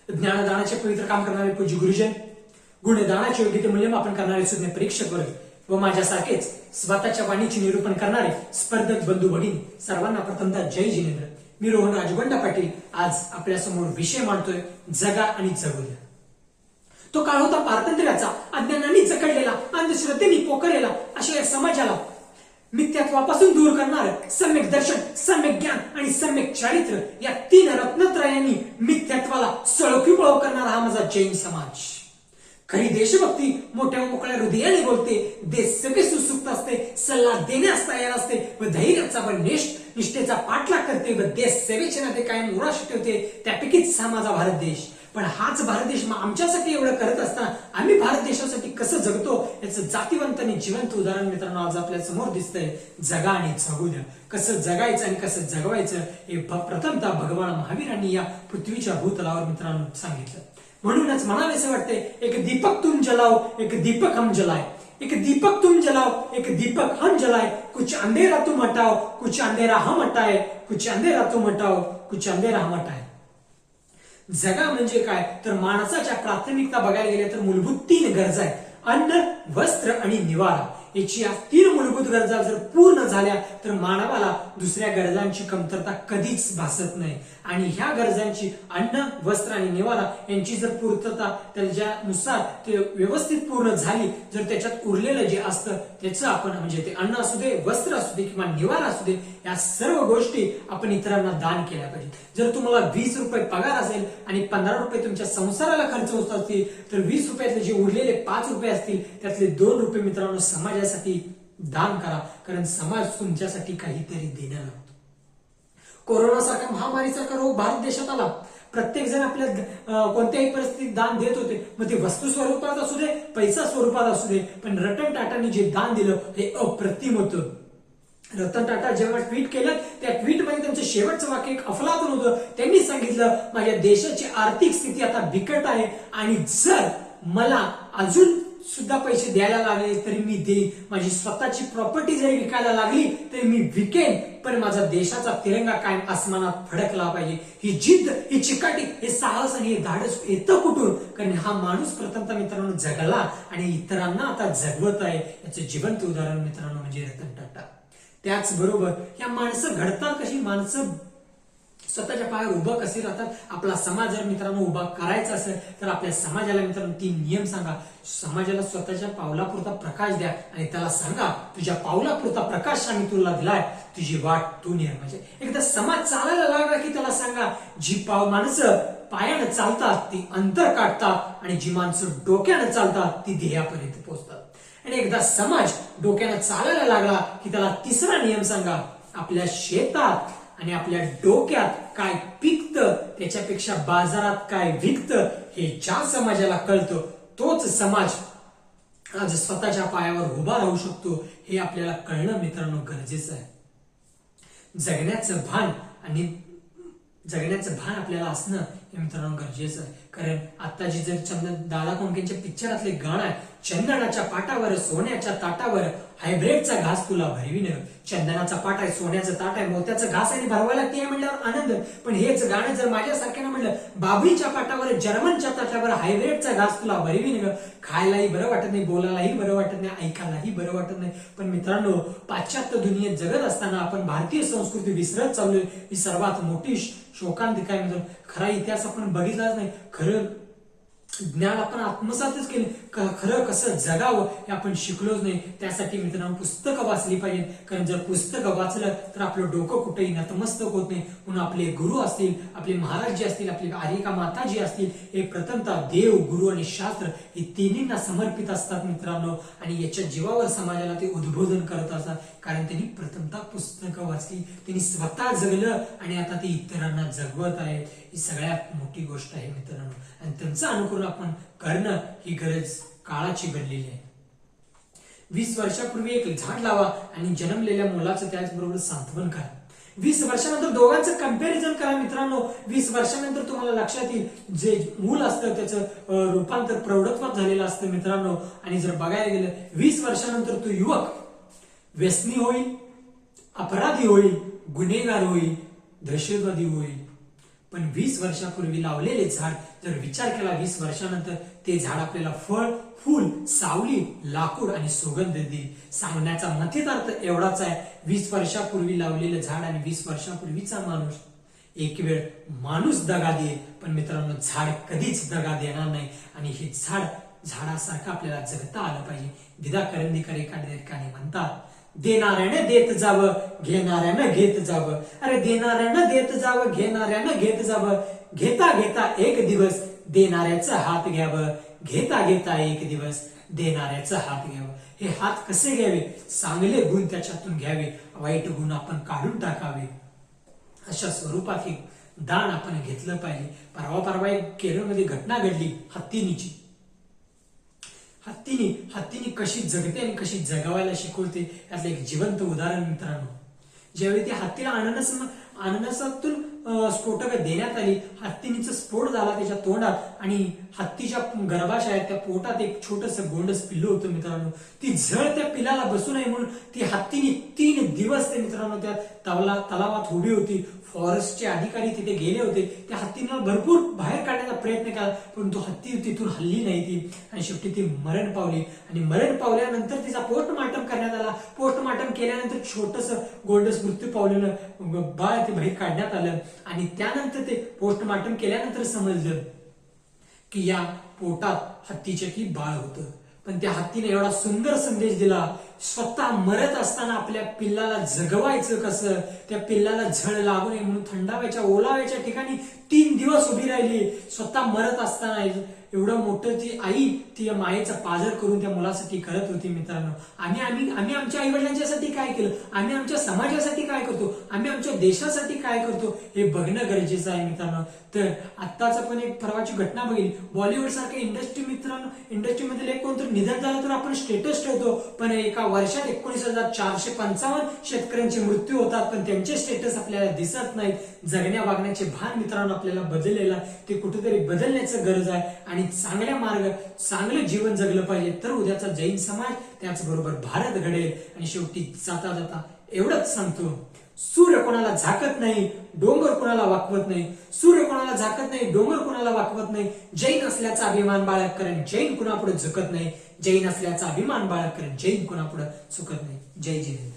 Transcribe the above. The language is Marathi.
ज्ञानदानाचे पवित्र काम करणारे पूज्य गुरुजन, गुणदानाचे योग्य ते मूल्यमापन करणारे सुज्ञ परीक्षक वर्ग व माझ्यासारखेच स्वतःच्या वाणीचे निरूपण करणारे स्पर्धक बंधू भगिनी सर्वांना प्रथमतः जय जिनेंद्र. मी रोहन राजगोंडा पाटील आज आपल्या समोर विषय मांडतोय, जगा आणि जगू द्या. तो काळ होता पारतंत्र्याचा, अज्ञानाने जखडलेला, अंधश्रद्धेने पोखरलेला अशा या समाजाला मिथ्यात्वापासून दूर करणार सम्यक दर्शन, सम्यक ज्ञान आणि सम्यक चारित्र्य या तीन रत्नत्रयांनी मिथ्यात्वाला सळकीपळव करणारा हा माझा जैन समाज. खरी देशभक्ती मोठ्या मोकळ्या हृदयाने बोलते, देशसेवेस उत्सुक असते, सल्ला देण्यास तयार असते व धैर्याचा व निष्ठेचा पाठलाग करते व देश सेवेचे नाते कायम उराशी ठेवते. त्यापैकीच हा माझा भारत देश. पण हाच भारत देश आमच्यासाठी एवढं करत असताना आम्ही भारत देशासाठी कसं जगतो याचं जातीवंत आणि जिवंत उदाहरण मित्रांनो आज आपल्या समोर दिसतंय. जगा आणि जगू द्या. कसं जगायचं आणि कसं जगवायचं हे प्रथमतः भगवान महावीरांनी या पृथ्वीच्या भूतलावर मित्रांनो सांगितलं. म्हणूनच म्हणावेसे वाटते, एक दीपक तुम जलाओ, एक दीपक हम जलाए. एक दीपक तुम जलाओ, एक दीपक हम जलाए. कुछ अंधेरा तुम हटाओ, कुछ अंधेरा हम हटाए. कुछ अंधेरा तुम हटाओ, कुछ अंधेरा हम हटाए. जगा म्हणजे काय तर माणसाच्या प्राथमिकता बघायला गेल्या तर मूलभूत तीन गरजा आहेत: अन्न, वस्त्र आणि निवारा. याची या तीन मूलभूत गरजा जर पूर्ण झाल्या तर मानवाला दुसऱ्या गरजांची कमतरता कधीच भासत नाही. आणि ह्या गरजांची अन्न, वस्त्र आणि निवारा यांची जर पूर्तता त्याच्यानुसार ते व्यवस्थित पूर्ण झाली, जर त्याच्यात उरलेलं जे असतं त्याचं आपण म्हणजे ते अन्न असू दे, वस्त्र असू दे किंवा निवारा असू दे, या सर्व गोष्टी आपण इतरांना दान केल्या पाहिजे. जर तुम्हाला 20 रुपये पगार असेल आणि 15 रुपये तुमच्या संसाराला खर्च होत असतील तर 20 रुपयातले जे उरलेले 5 रुपये असतील त्यातले 2 रुपये मित्रांनो समाजासाठी दान करा, कारण समाज तुमच्यासाठी काहीतरी देणार लागतो. कोरोना सारखा महामारीसारखा रोग भारत देशात आला. प्रत्येक जण आपल्या कोणत्याही परिस्थितीत दान देत होते, मग ते वस्तू स्वरूपात असू दे, पैसा स्वरूपात असू दे. पण रतन टाटांनी जे दान दिलं हे अप्रतिम होतं. रतन टाटा जेव्हा ट्विट केलं त्या ट्विटमध्ये त्यांचं शेवटचं वाक्य एक अफलातून होतं. त्यांनी सांगितलं, माझ्या देशाची आर्थिक स्थिती आता बिकट आहे आणि जर मला अजून सुद्धा पैसे द्यायला लागले तरी मी देईन. माझी स्वतःची प्रॉपर्टी जरी विकायला लागली तरी मी विकेन, पण माझा देशाचा तिरंगा कायम आसमानात फडकला पाहिजे. ही जिद्द, ही चिकाटी, हे साहस आणि हे धाडस येतं कुठून? कारण हा माणूस प्रथमतः मित्रांनो जगला आणि इतरांना आता जगवत आहे. याचं जिवंत उदाहरण मित्रांनो म्हणजे रतन टाटा. त्याचबरोबर या माणसं घडतात कशी, माणसं स्वतःच्या पायावर उभं कसे राहतात. आपला समाज जर मित्रांनो उभा करायचा असेल तर आपल्या समाजाला मित्रांनो 3 नियम सांगा. समाजाला स्वतःच्या पावलापुरता प्रकाश द्या आणि त्याला सांगा, तुझ्या पावलापुरता प्रकाश आम्ही तुला दिलाय, तुझी वाट तू निर. म्हणजे एकदा समाज चालायला लागला की त्याला सांगा, जी माणसं पायानं चालतात ती अंतर काढतात आणि जी माणसं डोक्यानं चालतात ती ध्येयापर्यंत पोहोचतात. आणि एकदा समाज डोक्यानं चालायला लागला की त्याला तिसरा नियम सांगा, आपल्या शेतात आणि आपल्या डोक्यात काय पिकतं त्याच्यापेक्षा बाजारात काय विकतं हे ज्या समाजाला कळतं तोच समाज आज स्वतःच्या पायावर उभा राहू शकतो. हे आपल्याला कळणं मित्रांनो गरजेचं आहे. जगण्याचं भान आपल्याला असणं हे मित्रांनो गरजेचं आहे. कारण आता जी जर दादा कोंडकेंच्या पिक्चरातले गाणं आहे, चंदनाच्या पाटावर सोन्याच्या ताटावर हायब्रिडचा घास तुला भरवीन. चंदनाचा पाट आहे, सोन्याचं ताट आहे, मोत्याचं घास आणि भरवायला ते म्हणल्यावर आनंद. पण हेच गाणं जर माझ्यासारख्यानं म्हणलं, बाबळीच्या पाटावर जर्मनच्या ताटावर हायब्रिडचा घास तुला भरवीन, खायलाही बरं वाटत नाही, बोलायलाही बरं वाटत नाही, ऐकायलाही बरं वाटत नाही. पण मित्रांनो पाश्चात्य दुनियेत जगत असताना आपण भारतीय संस्कृती विसरत चाललोय. ही सर्वात मोठी शोकांतिका आहे. म्हणजे खरा इतिहास आपण बघितलाच नाही. खरं ज्ञान आपण आत्मसातच केले, खरं कसं जगावं हे आपण शिकलोच नाही. त्यासाठी मित्रांनो पुस्तकं वाचली पाहिजे. कारण जर पुस्तकं वाचलं तर आपलं डोकं कुठेही नतमस्तक होत नाही. म्हणून आपले गुरु असतील, आपले महाराज जे असतील, आपली आर्यिका माता जी असतील, हे प्रथमतः देव, गुरु आणि शास्त्र हे तिन्हींना समर्पित असतात मित्रांनो. आणि याच्या जीवावर समाजाला ते उद्बोधन करत असतात. कारण त्यांनी प्रथमतः पुस्तकं वाचली, त्यांनी स्वतः जगलं आणि आता ते इतरांना जगवत आहेत. ही सगळ्यात मोठी गोष्ट आहे मित्रांनो. आणि त्यांचं अनुकरण आपण करणं ही गरज काळाची बनलेली आहे. 20 वर्षापूर्वी एक झाड लावा आणि जन्मलेल्या मुलाचं त्याचबरोबर सांत्वन करा. 20 वर्षानंतर दोघांचं कंपॅरिझन करा मित्रांनो. 20 वर्षानंतर तुम्हाला लक्षात येईल जे मूल असतं त्याचं रूपांतर प्रौढत्वात झालेलं असतं मित्रांनो. आणि जर बघायला गेलं 20 वर्षानंतर तो युवक व्यसनी होईल, अपराधी होईल, गुन्हेगार होईल, दहशतवादी होईल. पण 20 वर्षापूर्वी लावलेले झाड जर विचार केला 20 वर्षानंतर ते झाड आपल्याला फळ, फूल, सावली, लाकूड आणि सुगंध देईल. सांगण्याचा मथित अर्थ एवढाच आहे, 20 वर्षापूर्वी लावलेलं झाड आणि 20 वर्षापूर्वीचा माणूस. एक वेळ माणूस दगा देईल, पण मित्रांनो झाड कधीच दगा देणार नाही. आणि हे झाडासारखं आपल्याला जगता आलं पाहिजे. विदा करंदीकर एका ठिकाणी म्हणतात, देणाऱ्यानं देत जावं, घेणाऱ्यानं घेत जावं. अरे देणाऱ्यानं देत जावं, घेणाऱ्यानं घेत जावं. घेता घेता एक दिवस देणाऱ्याचा हात घ्यावं, घेता घेता एक दिवस देणाऱ्याचा हात घ्यावं. हे हात कसे घ्यावे? चांगले गुण त्याच्यातून घ्यावे, वाईट गुण आपण काढून टाकावे. अशा स्वरूपात हे दान आपण घेतलं पाहिजे. परवा एक केरळमध्ये घटना घडली हत्तीनीची. हत्तीनी कशी जगते आणि कशी जगावायला शिकवते यातलं एक जिवंत उदाहरण मित्रांनो. ज्यावेळी त्या हत्तीला अननसातून स्फोटक देण्यात आली, हत्तीनीचा स्फोट झाला त्याच्या तोंडात आणि हत्तीच्या गर्भाशयात त्या पोटात एक छोटस गोंडस पिल्लू होतं मित्रांनो. ती झळ त्या पिल्लाला बसू नये म्हणून ती हत्तीनी 3 दिवस ते मित्रांनो त्या तलावात उभी होती. फॉरेस्टचे अधिकारी तिथे गेले होते. त्या हत्तीला भरपूर बाहेर काढण्याचा प्रयत्न केला, परंतु हत्ती तिथून हल्ली नाही ती आणि शेवटी ती मरण पावली. आणि मरण पावल्यानंतर तिचा पोस्टमार्टम करण्यात आला. पोस्टमार्टम केल्यानंतर छोटस गोंडस मृत्यू पावलेलं बाळ ते बाहेर काढण्यात आलं. आणि त्यानंतर ते पोस्टमार्टम केल्यानंतर समजलं की या पोटात हत्तीचे की बाळ होतं. पण त्या हत्तीने एवढा सुंदर संदेश दिला, स्वतः मरत असताना आपल्या पिल्लाला जगवायचं कसं, त्या पिल्लाला झळ लागू नये म्हणून थंडाव्याच्या ओलाव्याच्या ठिकाणी 3 दिवस उभी राहिली. स्वतः मरत असताना एवढं मोठं ती आई ती मायेचं पाजर करून त्या मुलासाठी करत होती मित्रांनो. आम्ही आमच्या आई वडिलांच्यासाठी काय केलं, आम्ही आमच्या समाजासाठी काय करतो, आम्ही आमच्या देशासाठी काय करतो हे बघणं गरजेचं आहे मित्रांनो. तर आत्ताच आपण एक परवाची घटना बघितली, बॉलिवूड सारख्या इंडस्ट्रीमधील एक कोणतं निधन झालं तर आपण स्टेटस ठेवतो, पण एका वर्षात 19,455 शेतकऱ्यांचे मृत्यू होतात, पण त्यांचे स्टेटस आपल्याला दिसत नाहीत. जगण्या वागण्याचे भान मित्रांनो आपल्याला बदललेला, ते कुठेतरी बदलण्याचं गरज आहे. आणि चांगलं जीवन जगलं पाहिजे, तर उद्याचा जैन समाज त्याचबरोबर भारत घडेल. आणि शेवटी जाता जाता एवढंच सांगतो, सूर्य कोणाला झाकत नाही, डोंगर कोणाला वाकवत नाही. सूर्य कोणाला झाकत नाही, डोंगर कोणाला वाकवत नाही. जैन असल्याचा अभिमान बाळग करेन, जैन कुणापुढे झुकत नाही. जैन असल्याचा अभिमान बाळग करेन, जैन कुणापुढे झुकत नाही. जय जैन.